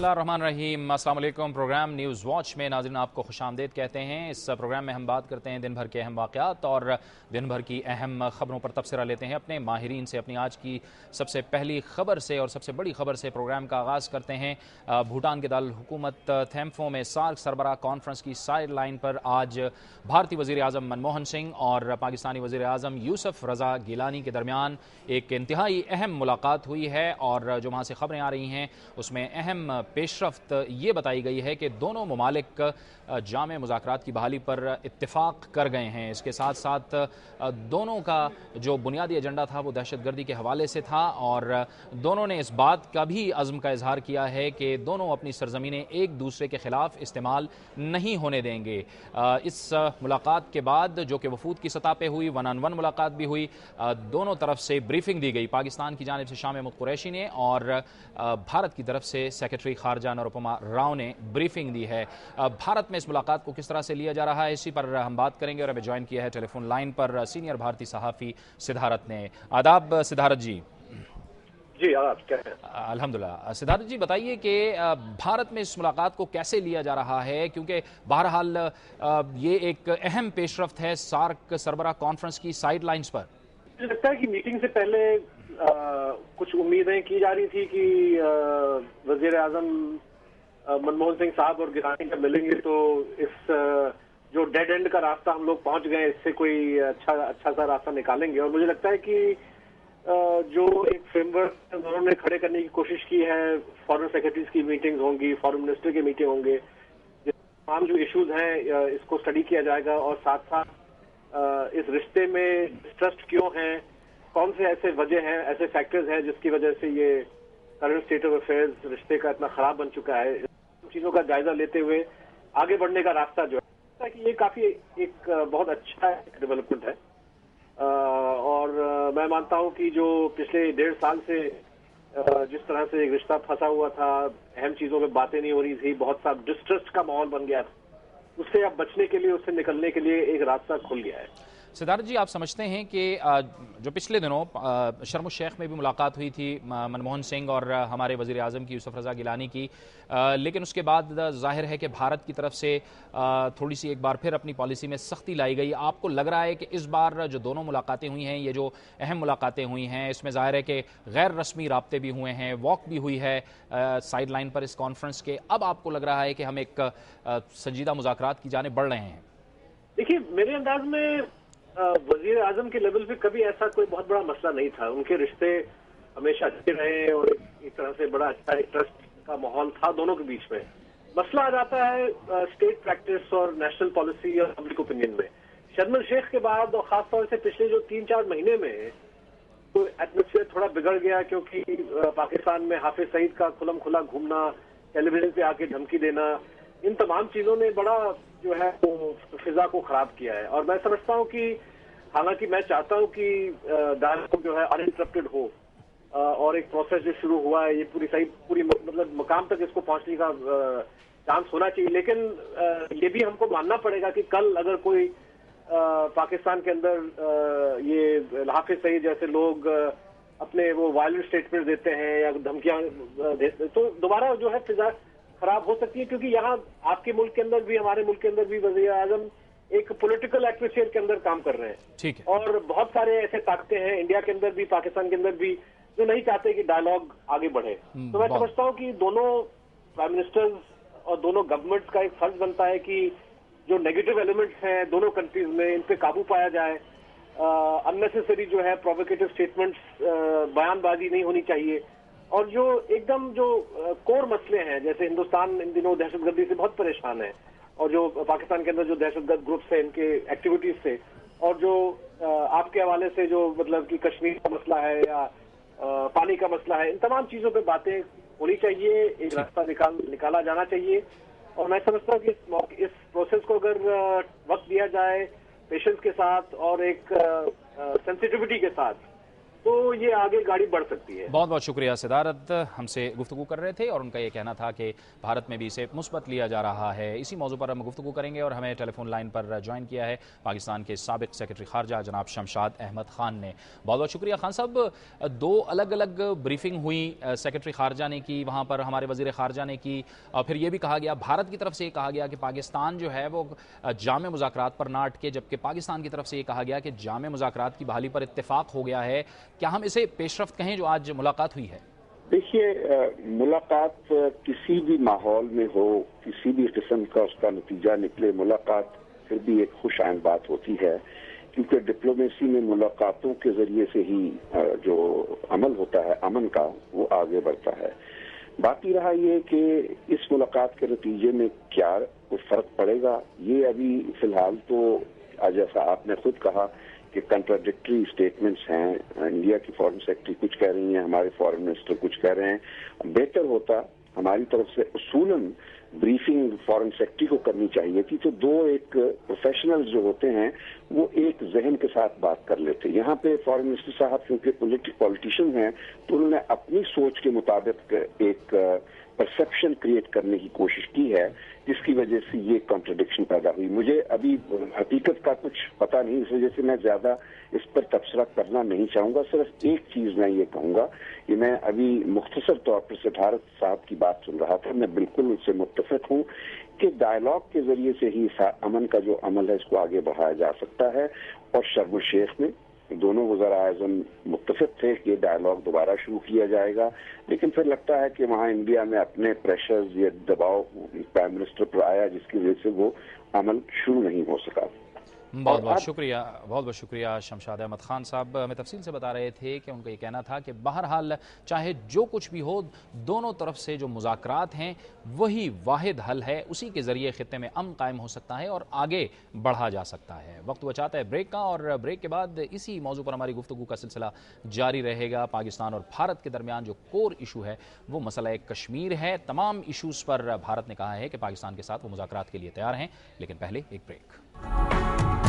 बिस्मिल्लाहिर्रहमानिर्रहीम। अस्सलाम वालेकुम। प्रोग्राम न्यूज़ वॉच में नाज़रीन आपको खुशामदीद कहते हैं। इस प्रोग्राम में हम बात करते हैं दिन भर के अहम वाक़यात और दिन भर की अहम ख़बरों पर तबसरा लेते हैं अपने माहिरीन से। अपनी आज की सबसे पहली ख़बर से और सबसे बड़ी ख़बर से प्रोग्राम का आगाज़ करते हैं। भूटान के दारुल हुकूमत थैम्फो में सार्क सरबराह कॉन्फ्रेंस की साइड लाइन पर आज भारतीय वज़ीर आज़म मनमोहन सिंह और पाकिस्तानी वज़ीर आज़म यूसुफ रज़ा गिलानी के दरमियान एक इंतहाई अहम मुलाकात हुई है और जो वहाँ से ख़बरें आ रही हैं उसमें अहम पेशरफ्त ये बताई गई है कि दोनों ममालिक जामे मुज़ाकरात की बहाली पर इत्तेफाक कर गए हैं। इसके साथ साथ दोनों का जो बुनियादी एजेंडा था वो दहशतगर्दी के हवाले से था और दोनों ने इस बात का भी अज़्म का इजहार किया है कि दोनों अपनी सरजमीनें एक दूसरे के ख़िलाफ़ इस्तेमाल नहीं होने देंगे। इस मुलाकात के बाद जो कि वफूद की सतह पे हुई, वन ऑन वन मुलाकात भी हुई, दोनों तरफ से ब्रीफिंग दी गई। पाकिस्तान की जानिब से शाह महमूद कुरैशी ने और भारत की तरफ से सेक्रेटरी खारजा नरोपमा राव ने ब्रीफिंग दी है। भारत में इस मुलाकात को किस तरह से लिया जा रहा है इसी पर हम बात करेंगे और हमें ज्वाइन किया है टेलीफोन लाइन पर सीनियर भारतीय सहाफ़ी सिद्धारथ ने। आदाब सिद्धारथ जी। जी आप क्या है? अल्हम्दुलिल्लाह। सिद्धार्थ जी बताइए कि भारत में इस मुलाकात को कैसे लिया जा रहा है, क्योंकि बहरहाल ये एक अहम पेशरफ्त है सार्क सरबराह कॉन्फ्रेंस की साइड लाइन्स पर। मुझे लगता है कि मीटिंग से पहले कुछ उम्मीदें की जा रही थी कि वजीर आजम मनमोहन सिंह साहब और गिलानी जब मिलेंगे तो इस जो डेड एंड का रास्ता हम लोग पहुंच गए इससे कोई अच्छा सा रास्ता निकालेंगे। और मुझे लगता है कि जो एक फ्रेमवर्क उन्होंने खड़े करने की कोशिश की है, फॉरेन सेक्रेटरीज की मीटिंग्स होंगी, फॉरेन मिनिस्टर की मीटिंग होंगे, तमाम जो इश्यूज हैं इसको स्टडी किया जाएगा और साथ साथ इस रिश्ते में डिस्ट्रस्ट क्यों है, कौन से ऐसे वजह हैं, ऐसे फैक्टर्स हैं जिसकी वजह से ये करंट स्टेट ऑफ अफेयर्स रिश्ते का इतना खराब बन चुका है, इन चीजों का जायजा लेते हुए आगे बढ़ने का रास्ता जो है कि ये काफी एक बहुत अच्छा डेवलपमेंट है। और मैं मानता हूं कि जो पिछले 1.5 साल से जिस तरह से एक रिश्ता फंसा हुआ था, अहम चीजों में बातें नहीं हो रही थी, बहुत सा डिस्ट्रस्ट का माहौल बन गया था, उससे अब बचने के लिए, उससे निकलने के लिए एक रास्ता खुल गया है। सिद्धार्थ जी, आप समझते हैं कि जो पिछले दिनों शर्म शेख में भी मुलाकात हुई थी मनमोहन सिंह और हमारे वज़ीर आज़म की यूसुफ रज़ा गिलानी की, लेकिन उसके बाद जाहिर है कि भारत की तरफ से थोड़ी सी एक बार फिर अपनी पॉलिसी में सख्ती लाई गई। आपको लग रहा है कि इस बार जो दोनों मुलाकातें हुई हैं, ये जो अहम मुलाकातें हुई हैं, इसमें जाहिर है कि गैर रस्मी राब्ते भी हुए हैं, वॉक भी हुई है साइड लाइन पर इस कॉन्फ्रेंस के, अब आपको लग रहा है कि हम एक संजीदा मुज़ाकरात की जानिब बढ़ रहे हैं? देखिए, मेरे अंदाज में वजीर आजम के लेवल पे कभी ऐसा कोई बहुत बड़ा मसला नहीं था। उनके रिश्ते हमेशा अच्छे रहे और एक तरह से बड़ा अच्छा एक ट्रस्ट का माहौल था दोनों के बीच में। मसला आ जाता है स्टेट प्रैक्टिस और नेशनल पॉलिसी और पब्लिक ओपिनियन में। शर्म शेख के बाद और खासतौर से पिछले जो 3-4 महीने में तो एटमोसफेयर थोड़ा बिगड़ गया, क्योंकि पाकिस्तान में हाफिज सईद का खुलम खुला घूमना, टेलीविजन पे आके धमकी देना, इन तमाम चीजों ने बड़ा जो है वो फिजा को खराब किया है। और मैं समझता हूँ कि हालांकि मैं चाहता हूँ कि डायलॉग जो है अनइंटरप्टेड हो और एक प्रोसेस जो शुरू हुआ है ये पूरी मतलब मकाम तक इसको पहुंचने का चांस होना चाहिए। लेकिन ये भी हमको मानना पड़ेगा कि कल अगर कोई पाकिस्तान के अंदर ये हाफिज सईद जैसे लोग अपने वो वायलेंट स्टेटमेंट देते हैं या धमकियां देते हैं तो दोबारा जो है फिजा खराब हो सकती है। क्योंकि यहाँ आपके मुल्क के अंदर भी, हमारे मुल्क के अंदर भी वज़ीर आज़म एक पॉलिटिकल एटमॉस्फेयर के अंदर काम कर रहे हैं। ठीक है। और बहुत सारे ऐसे ताकतें हैं इंडिया के अंदर भी, पाकिस्तान के अंदर भी, जो नहीं चाहते कि डायलॉग आगे बढ़े। तो मैं समझता हूँ कि दोनों प्राइम मिनिस्टर्स और दोनों गवर्नमेंट्स का एक फर्ज बनता है कि जो नेगेटिव एलिमेंट्स हैं दोनों कंट्रीज में, इन पे काबू पाया जाए। अननेसेसरी जो है प्रोवोकेटिव स्टेटमेंट्स, बयानबाजी नहीं होनी चाहिए। और जो एकदम जो कोर मसले हैं, जैसे हिंदुस्तान इन दिनों दहशतगर्दी से बहुत परेशान है और जो पाकिस्तान के अंदर जो दहशतगर्द ग्रुप्स हैं इनके एक्टिविटीज से, और जो आपके हवाले से जो मतलब कि कश्मीर का मसला है या पानी का मसला है, इन तमाम चीजों पे बातें होनी चाहिए, एक रास्ता निकाला जाना चाहिए। और मैं समझता हूँ कि इस प्रोसेस को अगर वक्त दिया जाए पेशेंस के साथ और एक सेंसिटिविटी के साथ, तो ये आगे गाड़ी बढ़ सकती है। बहुत बहुत शुक्रिया। सिद्धार्थ हमसे गुफ्तगू कर रहे थे और उनका ये कहना था कि भारत में भी इसे मुस्बत लिया जा रहा है। इसी मौजू पर हम गुफ्तगू करेंगे और हमें टेलीफोन लाइन पर ज्वाइन किया है पाकिस्तान के साबिक सेक्रेटरी खारजा जनाब शमशाद अहमद खान ने। बहुत बहुत शुक्रिया खान साहब। दो अलग अलग ब्रीफिंग हुई, सेक्रेटरी खारजा ने की, वहाँ पर हमारे वजीर खारजा ने की, और फिर ये भी कहा गया, भारत की तरफ से ये कहा गया कि पाकिस्तान जो है वो जामे मुज़ाकरात पर ना अटके, जबकि पाकिस्तान की तरफ से ये कहा गया कि जामे मुज़ाकरात की बहाली पर इत्तेफाक हो गया है। क्या हम इसे पेशरफ्त कहें जो आज मुलाकात हुई है? देखिए, मुलाकात किसी भी माहौल में हो, किसी भी किस्म का उसका नतीजा निकले, मुलाकात फिर भी एक खुशआइंद बात होती है, क्योंकि डिप्लोमेसी में मुलाकातों के जरिए से ही जो अमल होता है अमन का, वो आगे बढ़ता है। बाकी रहा ये कि इस मुलाकात के नतीजे में क्या कुछ फर्क पड़ेगा, ये अभी फिलहाल तो जैसा आपने खुद कहा कि कंट्राडिक्टरी स्टेटमेंट्स हैं। इंडिया की फॉरेन सेक्रेटरी कुछ कह रही हैं, हमारे फॉरेन मिनिस्टर कुछ कह रहे हैं। बेहतर होता हमारी तरफ से उसूलन ब्रीफिंग फॉरेन सेक्रेटरी को करनी चाहिए थी, तो दो एक प्रोफेशनल्स जो होते हैं वो एक जहन के साथ बात कर लेते। यहाँ पे फॉरेन मिनिस्टर साहब क्योंकि पॉलिटिशियन हैं, तो उन्होंने अपनी सोच के मुताबिक एक परसेप्शन क्रिएट करने की कोशिश की है, जिसकी वजह से ये कॉन्ट्रडिक्शन पैदा हुई। मुझे अभी हकीकत का कुछ पता नहीं, इस वजह से मैं ज्यादा इस पर तबसरा करना नहीं चाहूंगा। सिर्फ एक चीज मैं ये कहूंगा कि मैं अभी मुख्तसर तौर पर सिद्धार्थ साहब की बात सुन रहा था, मैं बिल्कुल उससे मुत्तफिक हूँ कि डायलॉग के जरिए से ही अमन का जो अमल है इसको आगे बढ़ाया जा सकता है। और शर्म शेख में दोनों वज़ीर आज़म मुत्तफिक थे कि डायलॉग दोबारा शुरू किया जाएगा, लेकिन फिर लगता है कि वहाँ इंडिया में अपने प्रेशर्स या दबाव प्राइम मिनिस्टर पर आया, जिसकी वजह से वो अमल शुरू नहीं हो सका। बहुत बहुत शुक्रिया, बहुत बहुत शुक्रिया। शमशाद अहमद खान साहब हमें तफसील से बता रहे थे कि उनका ये कहना था कि बहरहाल चाहे जो कुछ भी हो, दोनों तरफ से जो मुज़ाकरात हैं वही वाहिद हल है, उसी के ज़रिए ख़ित्ते में अमन कायम हो सकता है और आगे बढ़ा जा सकता है। वक्त हुआ चाहता है ब्रेक का, और ब्रेक के बाद इसी मौजू पर हमारी गुफ्तगू का सिलसिला जारी रहेगा। पाकिस्तान और भारत के दरमियान जो कोर इशू है वो मसला कश्मीर है। तमाम इशूज़ पर भारत ने कहा है कि पाकिस्तान के साथ वो मुज़ाकरात के लिए तैयार हैं, लेकिन पहले एक ब्रेक।